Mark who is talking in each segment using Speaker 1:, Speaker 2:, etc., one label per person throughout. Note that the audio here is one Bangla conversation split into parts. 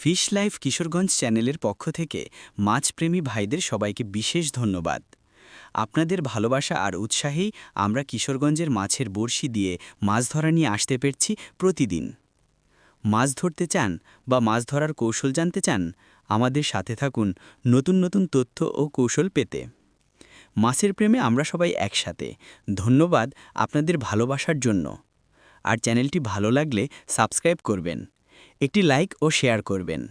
Speaker 1: ফিশ লাইফ কিশোরগঞ্জ চ্যানেলের পক্ষ থেকে মাছপ্রেমী ভাইদের সবাইকে বিশেষ ধন্যবাদ। আপনাদের ভালোবাসা আর উৎসাহেই আমরা কিশোরগঞ্জের মাছের বড়শি দিয়ে মাছ ধরা নিয়ে আসতে পেরেছি প্রতিদিন। মাছ ধরতে চান বা মাছ ধরার কৌশল জানতে চান, আমাদের সাথে থাকুন নতুন নতুন তথ্য ও কৌশল পেতে। মাছের প্রেমে আমরা সবাই একসাথে। ধন্যবাদ আপনাদের ভালোবাসার জন্য। আর চ্যানেলটি ভালো লাগলে সাবস্ক্রাইব করবেন, একটি লাইক ও শেয়ার করবেন।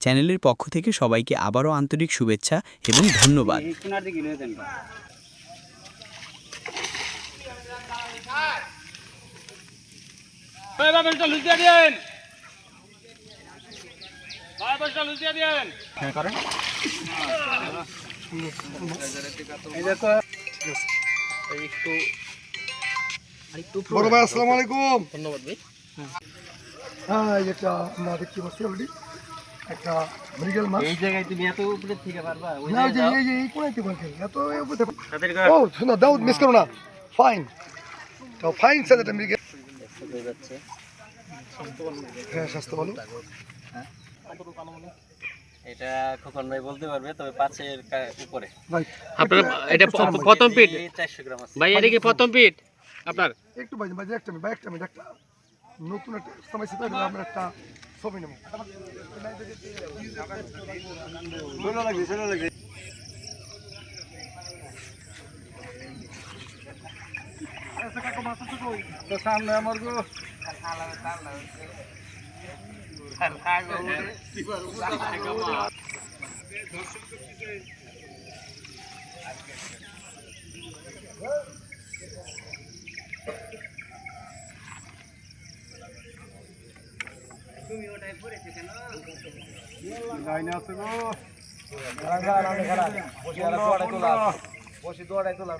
Speaker 1: চ্যানেলের পক্ষ থেকে সবাইকে আবারও আন্তরিক শুভেচ্ছা এবং ধন্যবাদ।
Speaker 2: বড় ভাই আসসালামু আলাইকুম। ধন্যবাদ ভাই। হ্যাঁ, এটা আমরা দেখতে পাচ্ছি অলরেডি একটা মৃগেল মাছ। এই জায়গায় তুমি এত উপরে থেকে পারবা? ওই না, এই কোনাইতে পারছেন এত উপরে। ও শোনো, দাও মিস করো না। ফাইন, তো ফাইন স্যার, এটা মৃগেল হয়ে যাচ্ছে। হ্যাঁ, স্বাস্থ্য ভালো।
Speaker 3: এটা খোকন ভাই বলতে পারবে, তবে 5-এর উপরে।
Speaker 2: ভাই
Speaker 4: আপনার এটা প্রথম পিট
Speaker 3: 400 গ্রাম আছে
Speaker 4: ভাই, এটা কি প্রথম পিট আপনার?
Speaker 2: একটু ভাই ভাই একটা নতুন একটা সময় সেটা আমরা একটা ছবি নেব। ভালো লাগছে। তো সামনে আমার গো লাইনে আছে গো। বসি দৌড়াই তোলা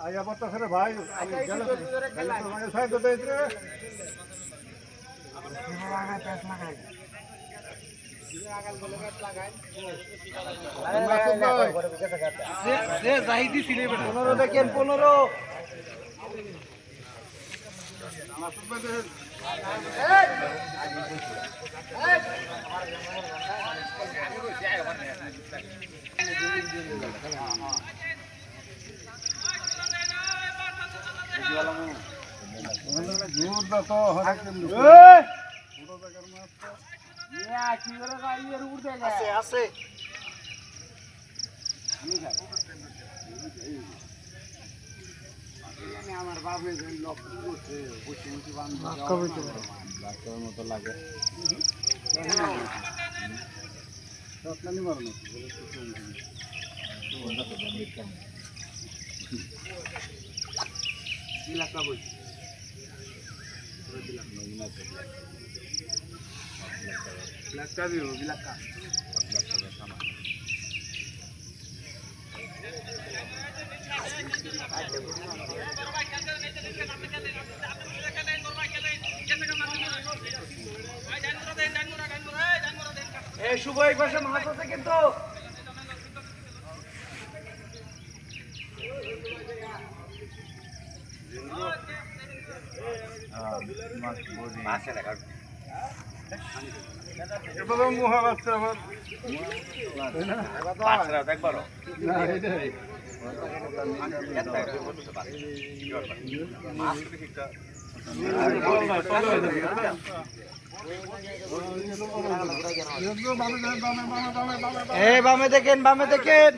Speaker 2: আয়া বর্তা ফেরে ভাই পনেরো দেখেন, 15 আছে। আমার বাপের লক্ষ্য করছে মতো লাগে। শুভ এই পাশে মাছ আছে কিন্তু। বামে দেখেন, বামে দেখেন।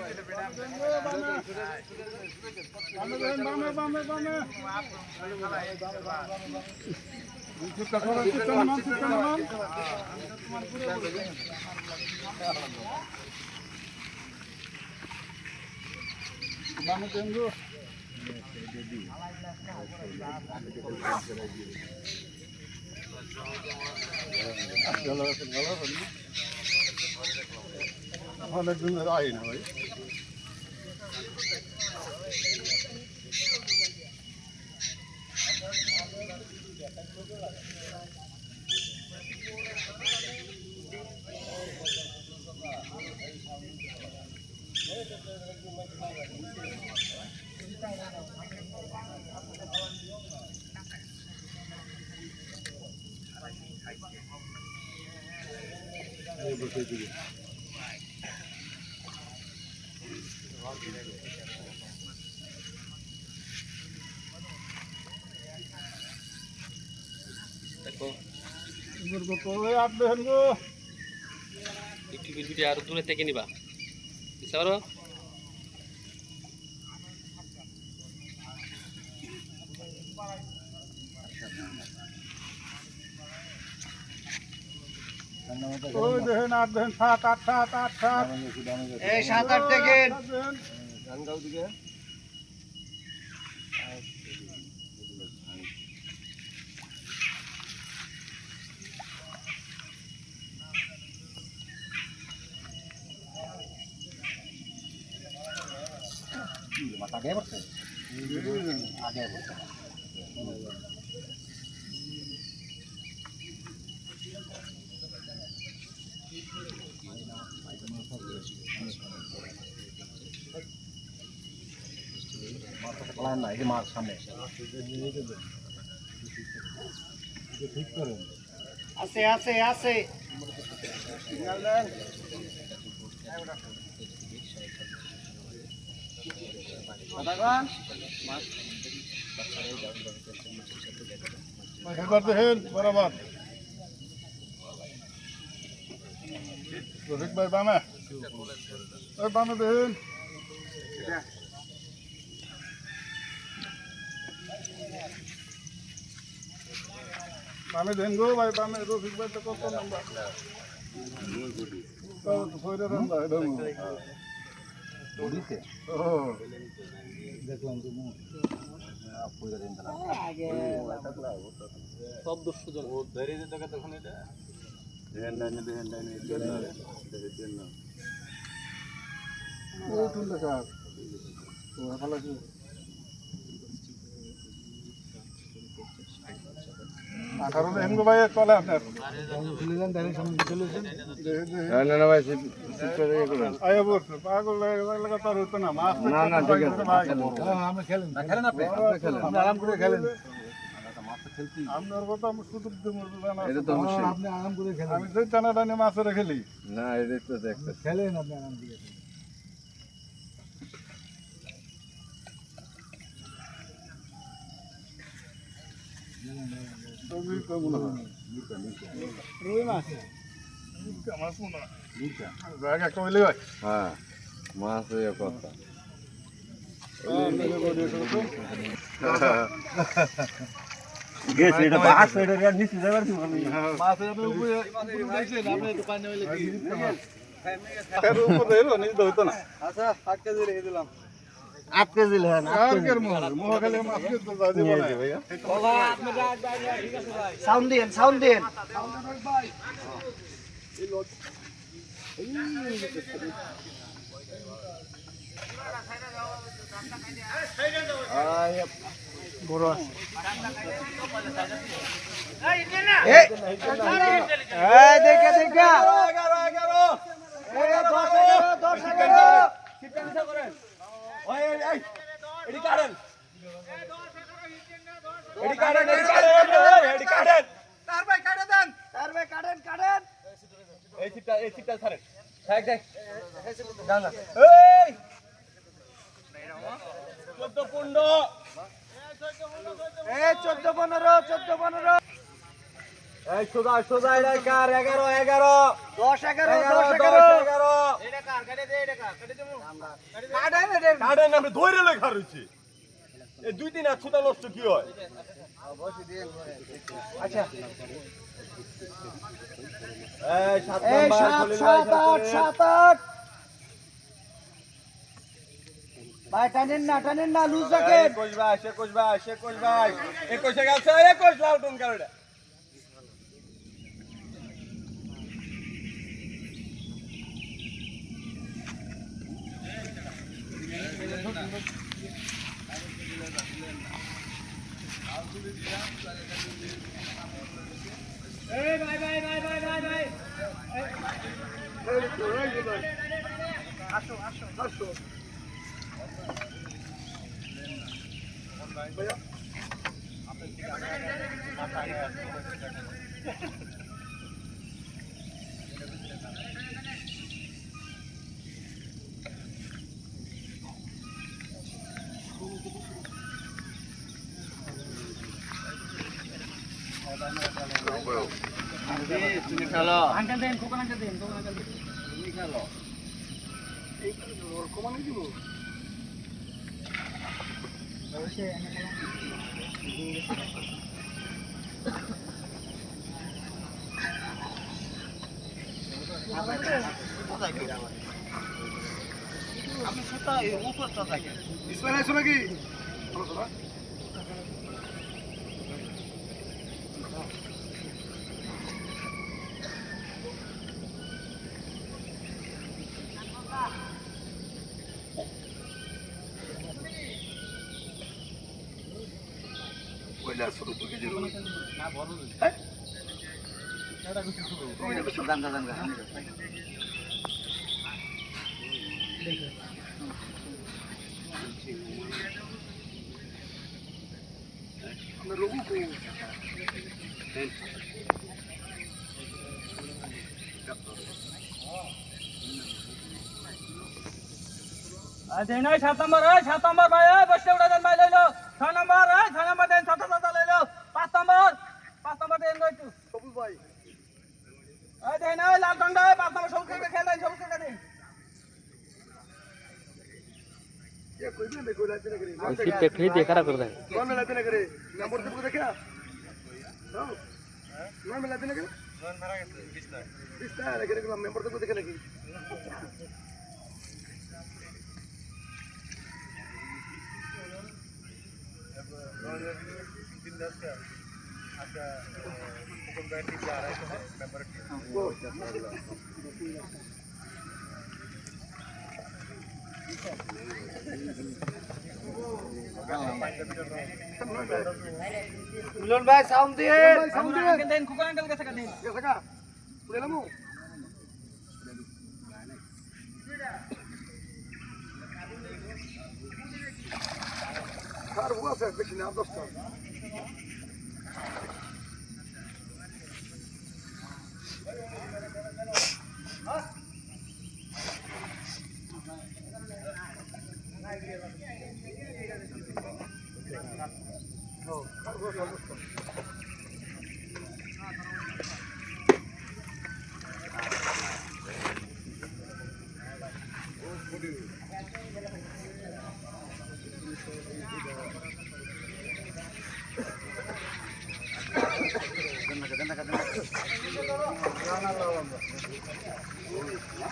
Speaker 2: অনেক দিনের আই না ভাই।
Speaker 3: দেখো একটু বিলবিটি আরো দূরে থেকে নিবা বুঝতে পারো
Speaker 2: ওই দেখেন 8 দেখেন 7 8 7 8 7
Speaker 5: এই 7 8 দেখেন
Speaker 2: গানগাঁও দিকে আগে বসে আগে বসে না এই যে মার সামনে ঠিক করেন
Speaker 5: আছে আছে আছে
Speaker 2: এবার দেখেন বরাবর রফিক ভাই বামে ওই বামে দেখেন বামে দেখেন গো ভাই বামে রফিক ভাই তো কত নাম্বার দেখলাম তো
Speaker 3: সব দস্যু জন ও ধরে দিতে তখন এটা
Speaker 2: আঠারো দেখেন গো ভাই চলে আপনার আয়া বলছে পাগল লাগাতার হতো না মাছ না ঠিক আছে ভাই আমরা খেলেন খেলেন আপনি আপনি আরাম করে খেলেন আপনার কথা আমি শুধু আপনি আরাম করে খেলেন আমি সেই টানা টানে মাছের খেলি না এটা তো দেখতে খেলেন আপনি আরাম করে রুই মাছ মাছ মনে হয় জায়গা একটা হইলে ভাই
Speaker 6: হ্যাঁ মাছ হয়ে কথা
Speaker 2: গেছে এটা বাস এটা রেড নিচে যাবার কি বলি মাছের উপরে দেখছেন আপনি দোকানে হইলে কি এর উপরে এলো নিচে হইতো না আচ্ছা 8 কেজি রেখে দিলাম
Speaker 5: 8 কেজি লেন
Speaker 2: আর কের মোহ খালি মাছ কে তো যাই দিব না ভাইয়া
Speaker 5: বাবা আপনি ঠিক আছে ভাই সাউন্ড দেন সাউন্ড দেন ভাই এই লোড
Speaker 2: বড়
Speaker 5: এই দেখে দেখে 10 11
Speaker 2: এডি কাটেন
Speaker 5: তার ভাই কাটে দেন তার ভাই কাটেন কাটেন
Speaker 2: এই সিটটা ছাড়েন দেখ দেখ
Speaker 5: দাও না
Speaker 2: এই 14 15
Speaker 5: এই 14 15 14 15
Speaker 2: এই সোজা এটা কার 11 11
Speaker 5: 10 11 10 11 এটা কার কাটে দে এটা কার কাটে দেবো
Speaker 2: কাটেন আমি ধরে লেখা রইছি এই দুই দিন আর সুতা নষ্ট কি হয়
Speaker 5: আচ্ছা
Speaker 2: এই 7
Speaker 5: এই
Speaker 2: নাম্বার
Speaker 5: 7 7 8 ভাই টানেন না লুজ রাখেন
Speaker 2: 21 ভাই 21 গেছে 21 লাল টন কারোটা
Speaker 5: আসো আসো
Speaker 2: আসো ভাইয়া
Speaker 3: তুমি খেলো
Speaker 5: আঙ্কেল দেন কোকন আঙ্কেল দেন
Speaker 3: তুমি খেলো
Speaker 2: কমানো দিব
Speaker 5: আপনি সুতা উপরটা থাকে
Speaker 2: ইসমাইল আইসো নাকি ওইটা ছোট তো কেজি
Speaker 5: না বড়
Speaker 2: হ্যাঁ
Speaker 5: দাঙ্গা দাঙ্গা
Speaker 2: আমরা রঘু কো
Speaker 5: আচ্ছা নাই 7 নম্বর ভাই বসে উঠা দেন ভাই লইলো 6 নম্বর দেন ছোট ছোট লইলো 5 নম্বর দেন লইতো
Speaker 2: সবুজ ভাই
Speaker 5: দেন লাল টন্ডা 5 নম্বর সবুজ করে খেলেন সবুজ করে দেন
Speaker 2: ये कोई भी नहीं कोई लाते ना करे
Speaker 4: সিটটা খেয়ে দিয়ে খারাপ করে দেয়
Speaker 2: कौन में लाते ना करे नंबर तो देखा हां कौन में लाते ना करे कौन मेरा किसका है लेकिन नंबर तो देखा लगी
Speaker 5: মিলন ভাই সাউন্ড দিয়ে
Speaker 2: সাউন্ড দিয়ে।
Speaker 5: আঙ্কেল দেন কোকন আঙ্কেল কাছে দেন
Speaker 2: ये सका ले लमु कार हुआ से कुछ ना दोस्तों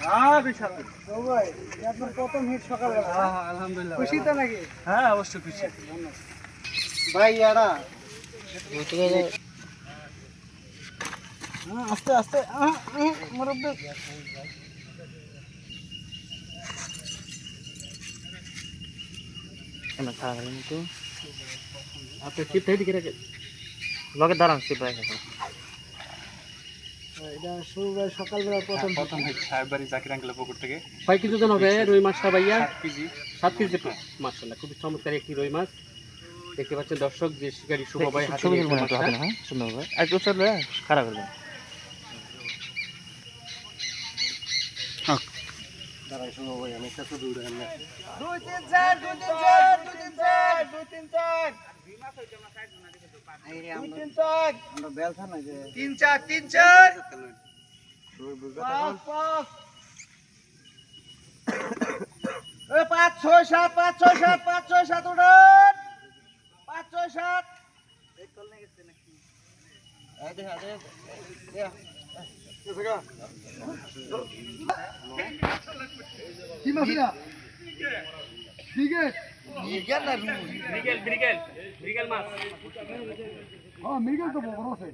Speaker 5: হ্যাঁ বিশাল
Speaker 2: ও ভাই আপনার প্রথম হিট সকালবেলা
Speaker 5: হ্যাঁ আলহামদুলিল্লাহ
Speaker 2: খুশি তো নাকি
Speaker 5: হ্যাঁ অবশ্যই খুশি
Speaker 2: ভাই ইয়ারা
Speaker 5: আস্তে আস্তে মুরব্বি
Speaker 4: আপনি সিট থেকে দিকে রেখে লগে দাঁড়ান সিট রেখে
Speaker 2: এটা শুরু ভাই সকালবেলা প্রথম
Speaker 3: সাহেব বাড়ি জাকির আঙ্কেলের পুকুর থেকে
Speaker 4: কয় কেজি ওজন হবে রুই মাছটা ভাইয়া
Speaker 3: 7 কেজি
Speaker 4: 7 কেজি মাশাআল্লাহ খুবই চমৎকার একটি রুই মাছ দেখতে পাচ্ছেন দর্শক যে শিকারী শুভ ভাই হাতে নিয়ে এসে মাছটা।
Speaker 3: সুন্দর ভাই আর তো স্যার খারাপ করবেন
Speaker 2: দাঁড়াই শুনো ভাই আমি একটা তো দৌড়ে আনলাম
Speaker 5: 2 3 4 2 3 4 2 3 4 2 3 4 আমরা বেলছা না যে 3 4 3 4 5 এ 5 6 7 5 6 7 5 6 7 উড়ান 5 6 7 এই কল নিয়ে গেছে নাকি এই দেখা দে
Speaker 2: ये सका কি মাছ এটা ঠিক আছে
Speaker 5: ইগেল না রুই
Speaker 4: ব্রিগেল মাছ
Speaker 2: হ্যাঁ মিগল তো বড় আছে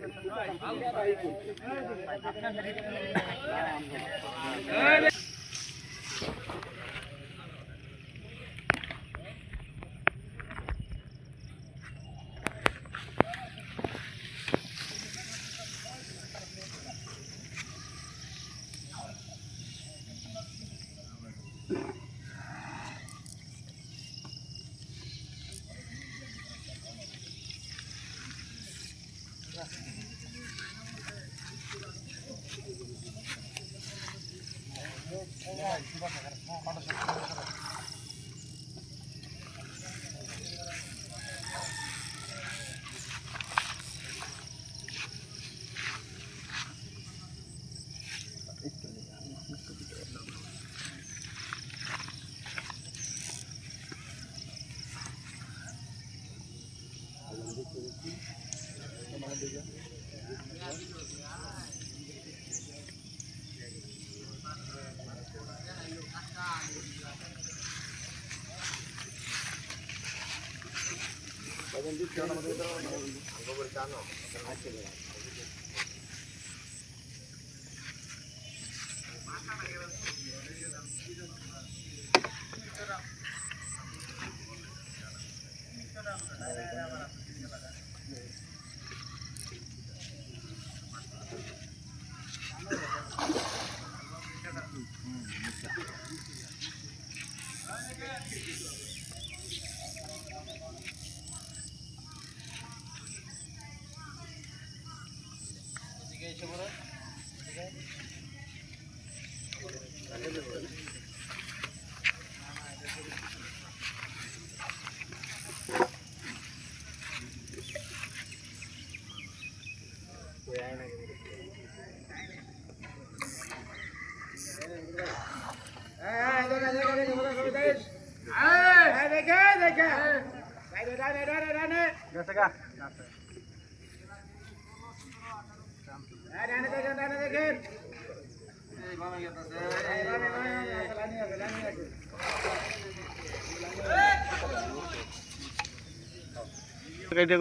Speaker 5: দেখেন